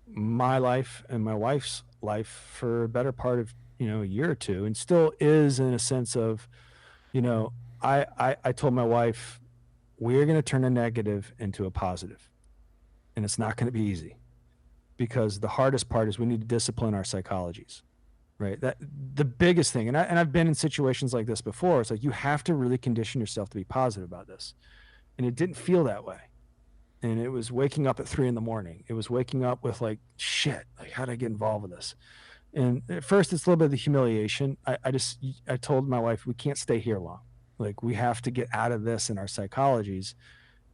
my life and my wife's life for a better part of, you know, a year or two, and still is, in a sense of, you know, I told my wife, we're going to turn a negative into a positive, and it's not going to be easy, because the hardest part is we need to discipline our psychologies, right? That the biggest thing, and I've been in situations like this before. It's like, you have to really condition yourself to be positive about this, and it didn't feel that way. And it was waking up at 3 a.m. It was waking up with like, shit, like, how did I get involved with this? And at first it's a little bit of the humiliation. I told my wife, we can't stay here long. Like, we have to get out of this in our psychologies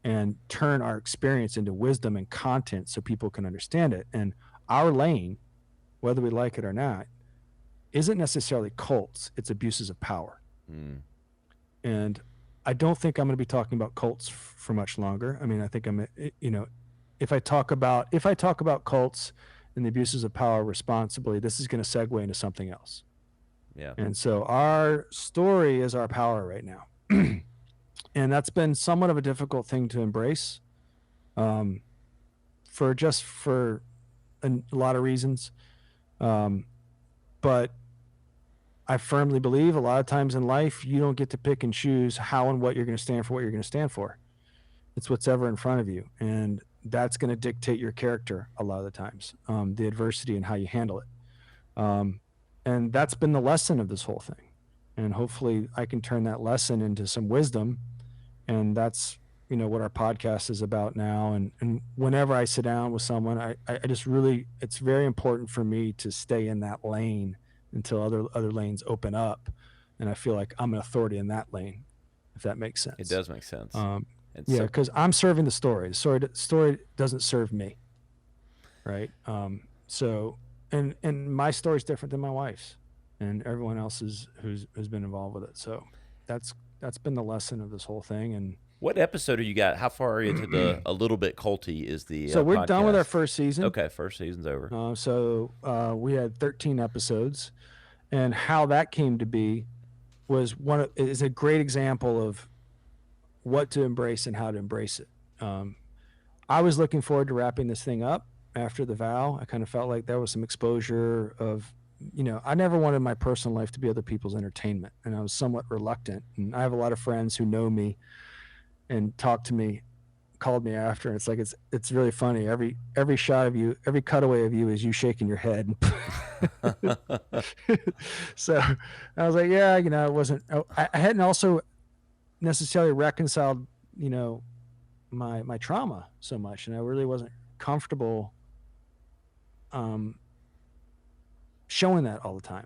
and turn our experience into wisdom and content so people can understand it. And our lane, whether we like it or not, isn't necessarily cults. It's abuses of power. And I don't think I'm going to be talking about cults for much longer. I mean, I think you know, if I talk about cults and the abuses of power responsibly, this is going to segue into something else. Yeah. And so our story is our power right now. And that's been somewhat of a difficult thing to embrace, for a lot of reasons. But I firmly believe a lot of times in life, you don't get to pick and choose how and what you're going to stand for, what you're going to stand for. It's what's ever in front of you. And that's going to dictate your character a lot of the times, the adversity and how you handle it. And that's been the lesson of this whole thing. And hopefully I can turn that lesson into some wisdom. And that's, you know, what our podcast is about now. And whenever I sit down with someone, I just really, it's very important for me to stay in that lane until other lanes open up, and I feel like I'm an authority in that lane, if that makes sense. It does make sense. Yeah, because I'm serving the story. The story doesn't serve me, right? So, and my story is different than my wife's, and everyone else's who's been involved with it. So that's been the lesson of this whole thing. And what episode are you got? How far are you into the A Little Bit Culty is the So we're podcast? done with our first season. Okay, first season's over. So we had 13 episodes, and how that came to be is a great example of what to embrace and how to embrace it. I was looking forward to wrapping this thing up after the vow. I kind of felt like there was some exposure of, you know, I never wanted my personal life to be other people's entertainment, and I was somewhat reluctant. And I have a lot of friends who know me and talk to me called me after, and it's like it's really funny. Every shot of you, every cutaway of you is you shaking your head. So I was like, yeah, it wasn't. I hadn't also necessarily reconciled, my trauma so much, and I really wasn't comfortable showing that all the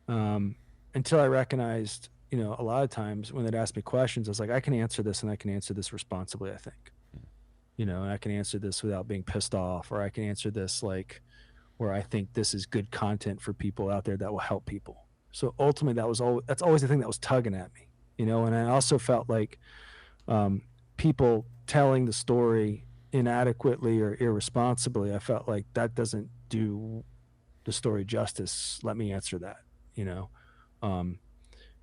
time, until I recognized, a lot of times when they'd ask me questions, I was like, I can answer this, and I can answer this responsibly, I think, and I can answer this without being pissed off, or I can answer this like where I think this is good content for people out there that will help people. So ultimately that's always the thing that was tugging at me, and I also felt like people telling the story inadequately or irresponsibly, I felt like that doesn't do the story justice. Let me answer that,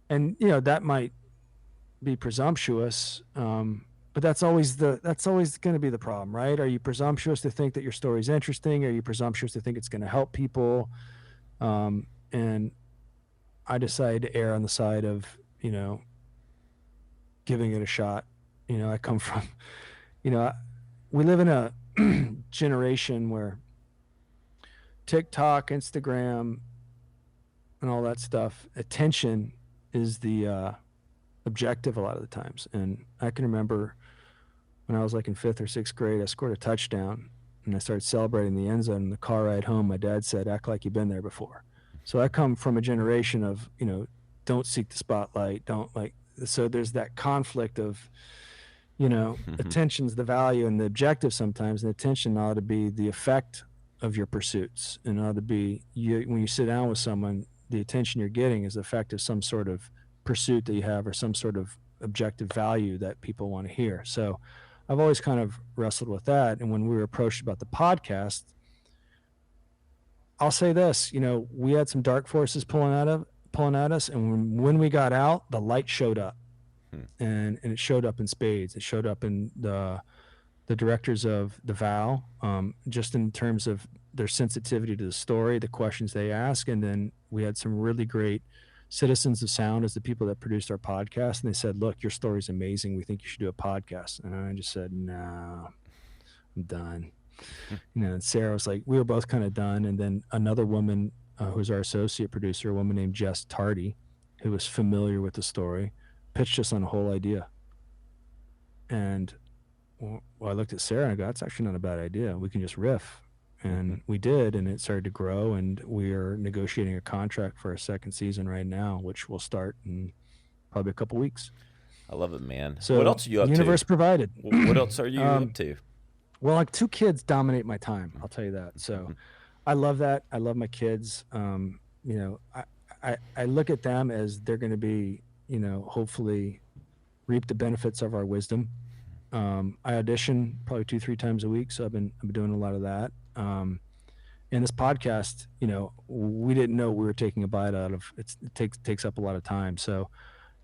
and that might be presumptuous, but that's always going to be the problem, right? Are you presumptuous to think that your story is interesting? Are you presumptuous to think it's going to help people? And I decided to err on the side of, giving it a shot. I come from, we live in a generation where TikTok, Instagram, and all that stuff, attention is the objective a lot of the times. And I can remember when I was like in 5th or 6th grade, I scored a touchdown and I started celebrating the end zone. In the car ride home, my dad said, act like you've been there before. So I come from a generation of, don't seek the spotlight. So there's that conflict of, attention's the value and the objective sometimes, and attention ought to be the effect of your pursuits, and ought to be when you sit down with someone, the attention you're getting is the effect of some sort of pursuit that you have, or some sort of objective value that people want to hear. So I've always kind of wrestled with that. And when we were approached about the podcast, I'll say this, we had some dark forces pulling at us, and when we got out, the light showed up. And it showed up in spades. It showed up in the directors of the Vow, just in terms of their sensitivity to the story, the questions they ask. And then we had some really great citizens of sound as the people that produced our podcast. And they said, look, your story's amazing. We think you should do a podcast. And I just said, no, I'm done. And Sarah was like, we were both kind of done. And then another woman who's our associate producer, a woman named Jess Tardy, who was familiar with the story, pitched us on a whole idea. And I looked at Sarah and I go, that's actually not a bad idea. We can just riff. And we did, and it started to grow, and we are negotiating a contract for our 2nd season right now, which will start in probably a couple weeks. I love it, man. So what else are you up universe to? Provided. What else are you up to? Well, like 2 kids dominate my time. I'll tell you that. So I love that. I love my kids. I look at them as they're going to be, hopefully reap the benefits of our wisdom. I audition probably 2-3 times a week. So I've been doing a lot of that. And this podcast, we didn't know we were taking a bite out of it. Takes up a lot of time. So,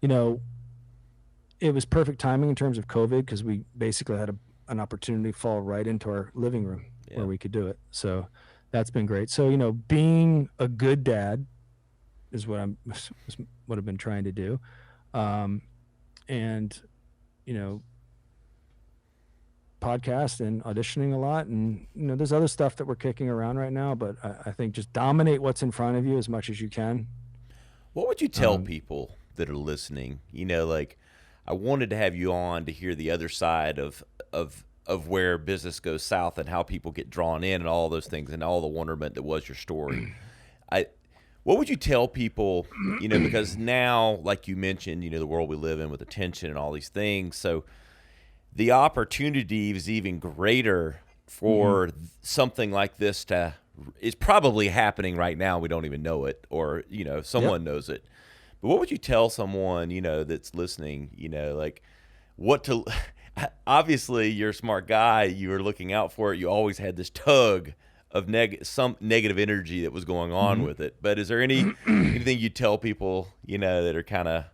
it was perfect timing in terms of COVID, because we basically had an opportunity fall right into our living room where we could do it. So that's been great. So, being a good dad is what I've been trying to do. And, podcast and auditioning a lot. And, there's other stuff that we're kicking around right now, but I think just dominate what's in front of you as much as you can. What would you tell people that are listening? Like, I wanted to have you on to hear the other side of where business goes south and how people get drawn in and all those things and all the wonderment that was your story. What would you tell people, because now, like you mentioned, the world we live in with attention and all these things. So the opportunity is even greater for something like this is probably happening right now. We don't even know it, or, someone knows it. But what would you tell someone, that's listening, like what to, obviously you're a smart guy, you were looking out for it. You always had this tug of some negative energy that was going on with it. But is there anything you tell people, that are kind of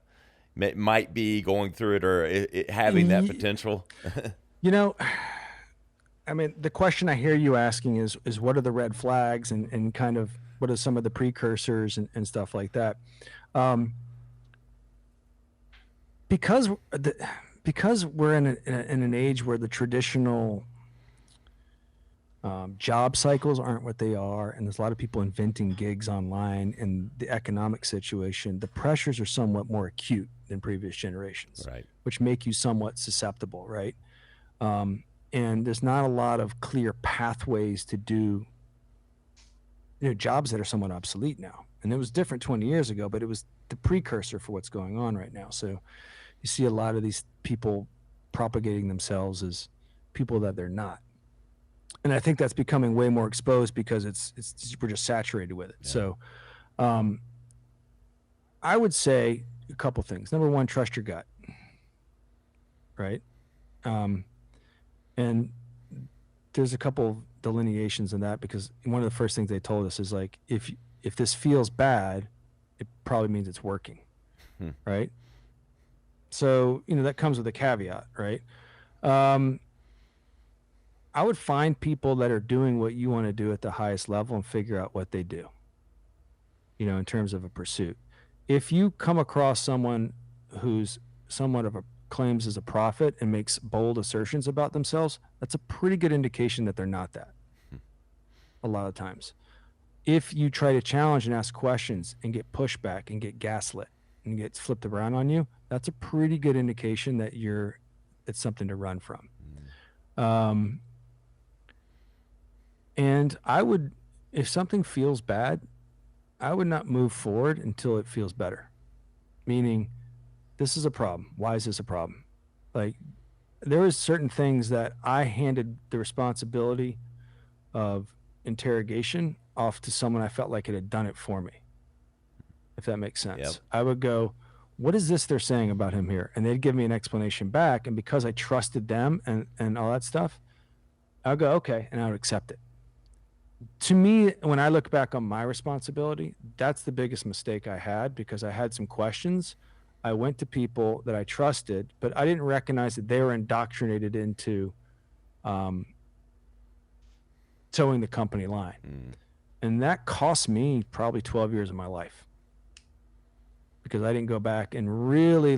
might be going through it or having that potential? I mean, the question I hear you asking is what are the red flags and kind of what are some of the precursors and stuff like that? Because because we're in an age where the traditional job cycles aren't what they are, and there's a lot of people inventing gigs online, and the economic situation, the pressures are somewhat more acute than previous generations, Right. which make you somewhat susceptible, right? And there's not a lot of clear pathways to do jobs that are somewhat obsolete now. And it was different 20 years ago, but it was the precursor for what's going on right now. So you see a lot of these people propagating themselves as people that they're not. And I think that's becoming way more exposed because we're just saturated with it. Yeah. So I would say a couple things. Number one, trust your gut, right? And there's a couple of delineations in that, because one of the first things they told us is like, if this feels bad, it probably means it's working, right? So, that comes with a caveat, right? I would find people that are doing what you want to do at the highest level and figure out what they do, in terms of a pursuit. If you come across someone who's somewhat of a claims as a prophet and makes bold assertions about themselves, that's a pretty good indication that they're not that. A lot of times. If you try to challenge and ask questions and get pushback and get gaslit and get flipped around on you, that's a pretty good indication that it's something to run from. And I would, if something feels bad, I would not move forward until it feels better. Meaning, this is a problem. Why is this a problem? Like, there was certain things that I handed the responsibility of interrogation off to someone I felt like it had done it for me, if that makes sense. Yep. I would go, what is this they're saying about him here? And they'd give me an explanation back. And because I trusted them and all that stuff, I'll go, okay, and I would accept it. To me, when I look back on my responsibility, that's the biggest mistake I had, because I had some questions. I went to people that I trusted, but I didn't recognize that they were indoctrinated into towing the company line. And that cost me probably 12 years of my life, because I didn't go back and really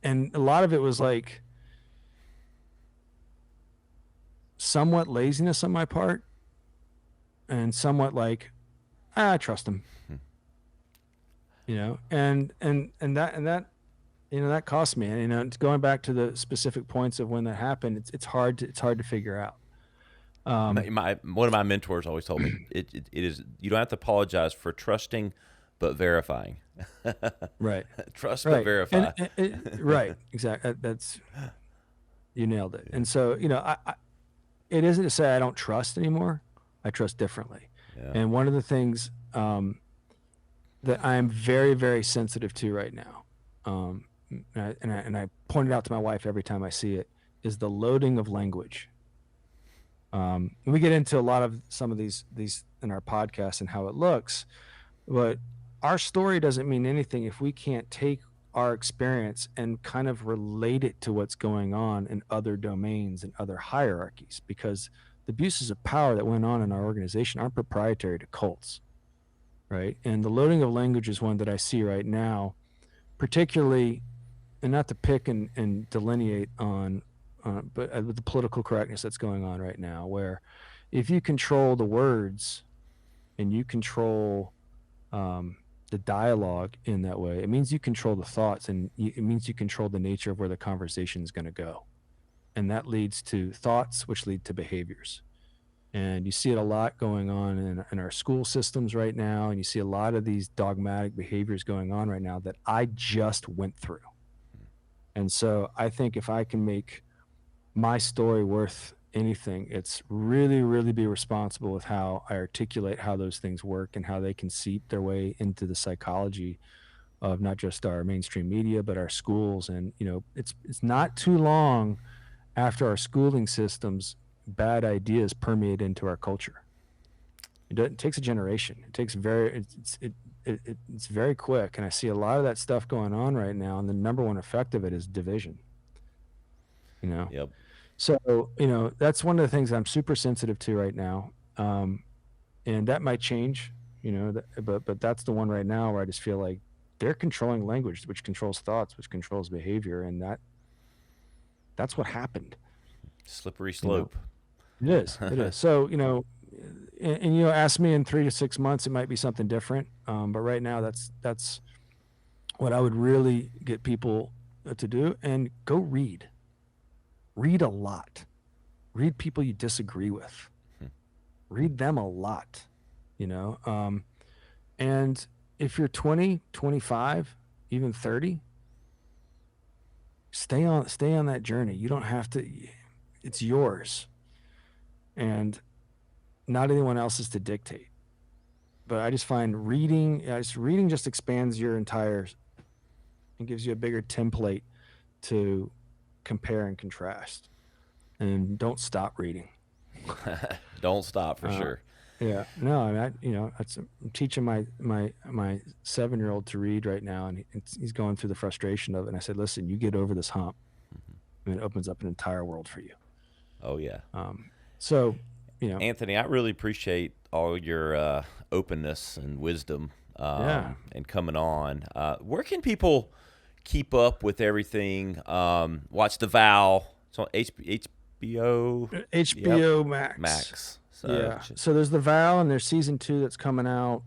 and a lot of it was like somewhat laziness on my part, and somewhat like, I trust him, and that cost me. And going back to the specific points of when that happened, it's hard to figure out. One of my mentors always told me it is, you don't have to apologize for trusting, but verifying. Right. Trust right. but verify. Right. Exactly. You nailed it. And so it isn't to say I don't trust anymore. I trust differently. Yeah. And one of the things that I am very, very sensitive to right now, and I point it out to my wife every time I see it, is the loading of language. And we get into a lot of some of these in our podcast and how it looks, but our story doesn't mean anything if we can't take our experience and kind of relate it to what's going on in other domains and other hierarchies, because the abuses of power that went on in our organization aren't proprietary to cults, right? And the loading of language is one that I see right now, particularly, and not to pick and delineate on, but with the political correctness that's going on right now, where if you control the words and you control the dialogue in that way, it means you control the thoughts, and it means you control the nature of where the conversation is going to go. And that leads to thoughts, which lead to behaviors. And you see it a lot going on in our school systems right now. And you see a lot of these dogmatic behaviors going on right now that I just went through. And so I think if I can make my story worth anything, it's really, really be responsible with how I articulate how those things work and how they can seep their way into the psychology of not just our mainstream media, but our schools. And, it's not too long after our schooling systems, bad ideas permeate into our culture. It takes a generation. It takes it's very quick. And I see a lot of that stuff going on right now. And the number one effect of it is division, Yep. So, that's one of the things I'm super sensitive to right now. And that might change, but that's the one right now where I just feel like they're controlling language, which controls thoughts, which controls behavior, and that's what happened. Slippery You know, slope. it is. It is. So, and ask me in 3 to 6 months, it might be something different. But right now, that's what I would really get people to do. And go read. Read a lot. Read people you disagree with. Read them a lot. And if you're 20, 25, even 30, stay on that journey. You don't have to. It's yours. And not anyone else's to dictate. But I just find reading just expands your entire and gives you a bigger template to compare and contrast. And don't stop reading. Don't stop for sure. Yeah, no, I mean, I'm teaching my 7-year-old to read right now, and he's going through the frustration of it. And I said, listen, you get over this hump, and it opens up an entire world for you. Oh yeah. So, Anthony, I really appreciate all your openness and wisdom and coming on. Where can people keep up with everything? Watch The Vow. It's on HBO. HBO Yep. Max. So, yeah. So there's The Vow, and there's season 2 that's coming out,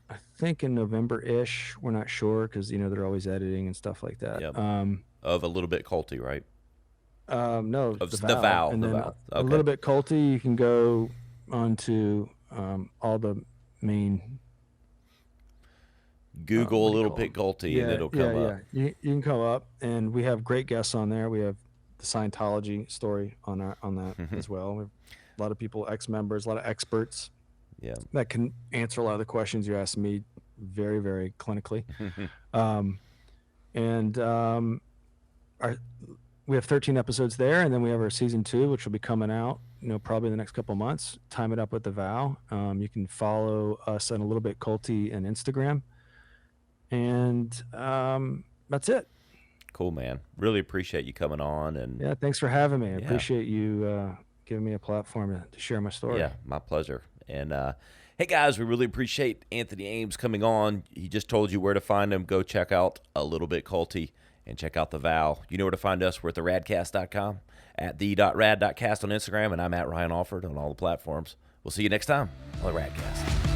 I think in November-ish. We're not sure because they're always editing and stuff like that. Yep. Of A Little Bit Culty, right? No, of The Vow. And then Okay. A Little Bit Culty. You can go onto all the main. Google A Little Bit Culty, and it'll come up. Yeah. You can come up, and we have great guests on there. We have the Scientology story on that as well. We have a lot of people, ex-members, a lot of experts. Yeah. That can answer a lot of the questions you asked me very, very clinically. We have 13 episodes there, and then we have our season 2, which will be coming out, probably in the next couple months. Time it up with The Vow. You can follow us on A Little Bit Culty and Instagram. And that's it. Cool, man. Really appreciate you coming on. And yeah, thanks for having me. I appreciate you giving me a platform to share my story. Yeah, my pleasure. And hey, guys, we really appreciate Anthony Ames coming on. He just told you where to find him. Go check out A Little Bit Culty and check out The Vow. You know where to find us. We're at theradcast.com, at the.rad.cast on Instagram, and I'm at Ryan Alford on all the platforms. We'll see you next time on the Radcast.